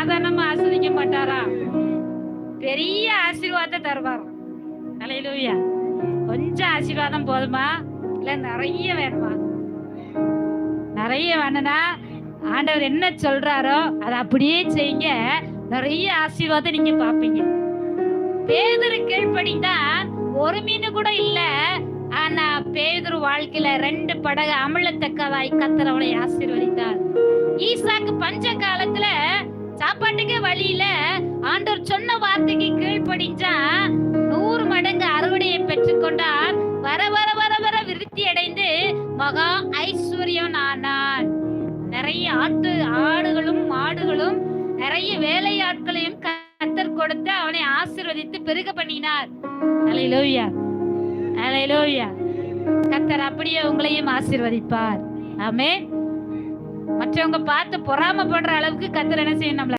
சாதாரணமா ஆஸ்வதிக்க மாட்டாரா, பெரிய ஆசீர்வாதத்தை தருவார். அல்லேலூயா. கொஞ்சம் ஆசீர்வாதம் போதுமா, இல்ல நிறைய வேணுமா? நிறைய வேணும்னா ஆண்டவர் என்ன சொல்றாரோ அதை அப்படியே செய்யுங்க. நிறைய ஆசீர்வாதம் நீங்க பாப்பீங்க. பேதுரு கீழ்ப்படிந்தான், ஒரு மீன் கூட இல்ல. ஆனா பேதுரு வாழ்க்கையில 2 படகு அமிழத்தக்கதாய் கர்த்தர் அவனை ஆசீர்வதித்தார். ஈசாக்கு பஞ்ச காலத்துல சாப்பாட்டுக்கே வழி இல்ல, ஆண்டவர் சொன்ன வார்த்தைக்கு கீழ்ப்படிஞ்சா 100 மடங்கு அறுவடையை பெற்றுக்கொண்டார். வர வர வர வர விருத்தி அடைந்து மகா ஐஸ்வர்யம் ஆனான். நிறைய ஆடுகளும் மாடுகளும் நிறைய வேலையாட்களையும் கர்த்தர் கொடுத்து அவனை ஆசீர்வதித்து பெருக பண்ணினார். அல்லேலூயா, அல்லேலூயா. கர்த்தர் அப்படியே உங்களையும் ஆசீர்வதிப்பார். ஆமென். மற்றவங்க பார்த்து பொறாமைப்படுற அளவுக்கு கர்த்தர் என்ன செய்யணும்?